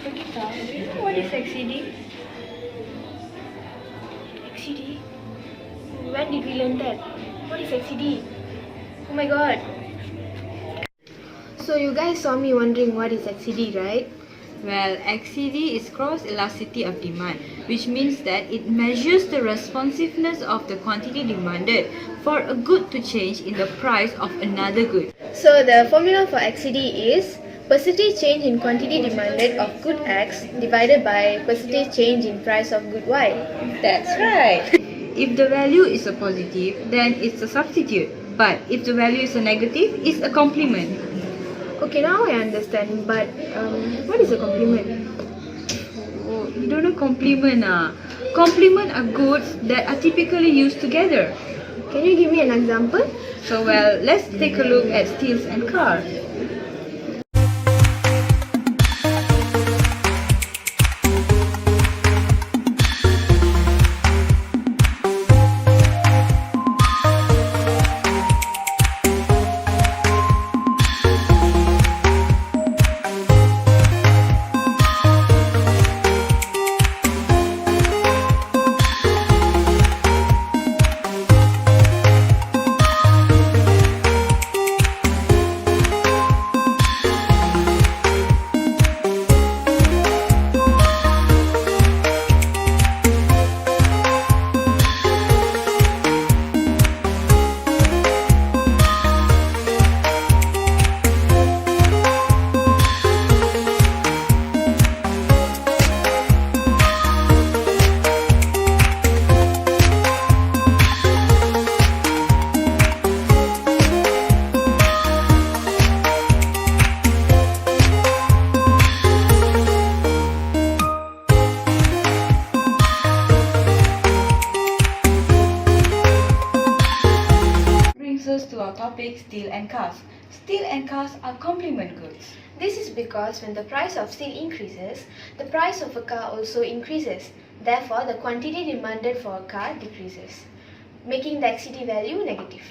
Nikita, do you know what is XCD? XCD? When did we learn that? What is XCD? Oh my god. So you guys saw me wondering what is XCD, right? Well, XCD is cross elasticity of demand, which means that it measures the responsiveness of the quantity demanded for a good to change in the price of another good. So the formula for XCD is percentage change in quantity demanded of good X divided by percentage change in price of good Y. That's right. If the value is a positive, then it's a substitute. But if the value is a negative, it's a complement. Okay, now I understand, but what is a complement? Oh, you don't know complement ah? Complement are goods that are typically used together. Can you give me an example? So well, let's take a look at steels and cars. Brings us to our topic, steel and cars. Steel and cars are complement goods. This is because when the price of steel increases, the price of a car also increases. Therefore, the quantity demanded for a car decreases, making the XCD value negative.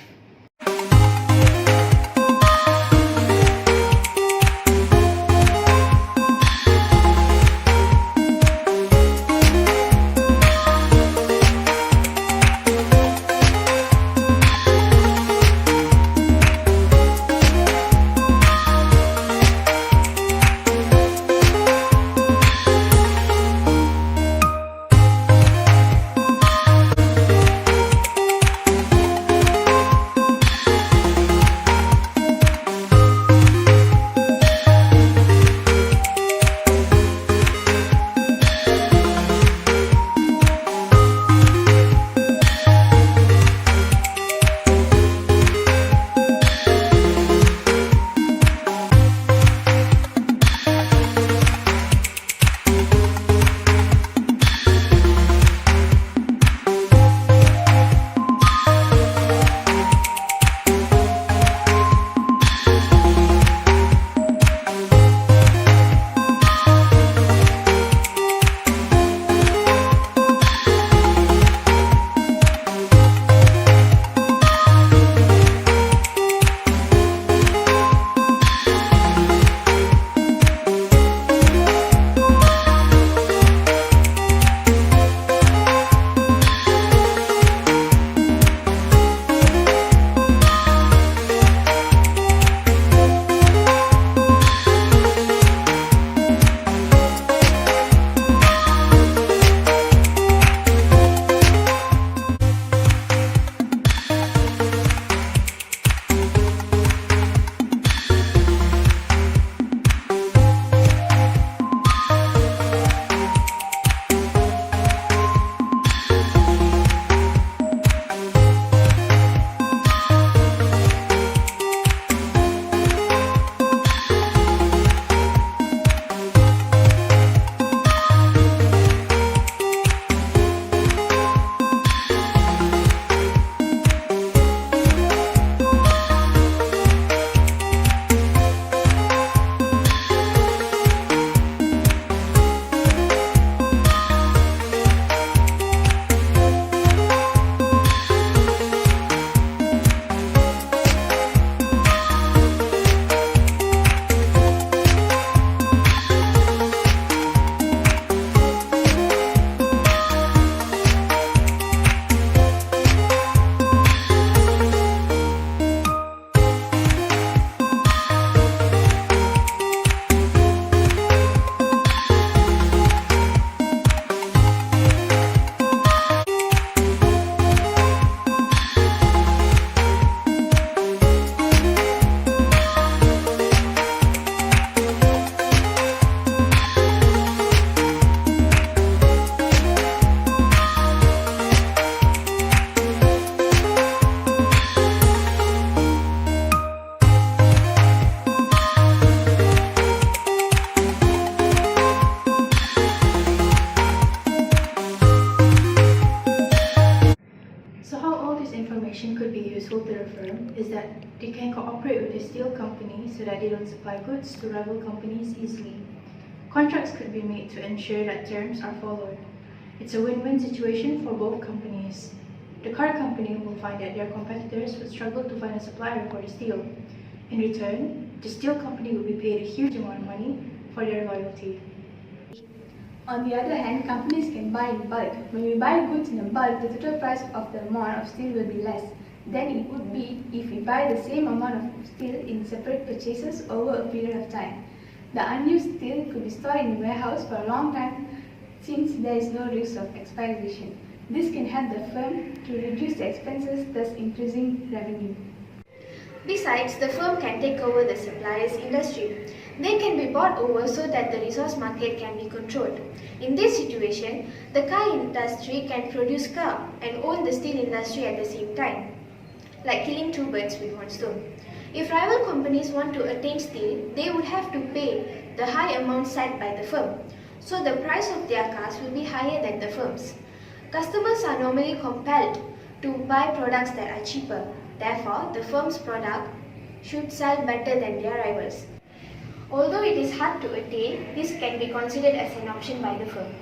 company so that they don't supply goods to rival companies easily. Contracts could be made to ensure that terms are followed. It's a win-win situation for both companies. The car company will find that their competitors will struggle to find a supplier for the steel. In return, the steel company will be paid a huge amount of money for their loyalty. On the other hand, companies can buy in bulk. When we buy goods in bulk, the total price of the amount of steel will be less than it would be if we buy the same amount of steel in separate purchases over a period of time. The unused steel could be stored in the warehouse for a long time since there is no risk of expiration. This can help the firm to reduce the expenses, thus increasing revenue. Besides, the firm can take over the supplier's industry. They can be bought over so that the resource market can be controlled. In this situation, the car industry can produce car and own the steel industry at the same time, like killing two birds with one stone. If rival companies want to attain steel, they would have to pay the high amount set by the firm, so the price of their cars will be higher than the firm's. Customers are normally compelled to buy products that are cheaper. Therefore, the firm's product should sell better than their rivals. Although it is hard to attain, this can be considered as an option by the firm.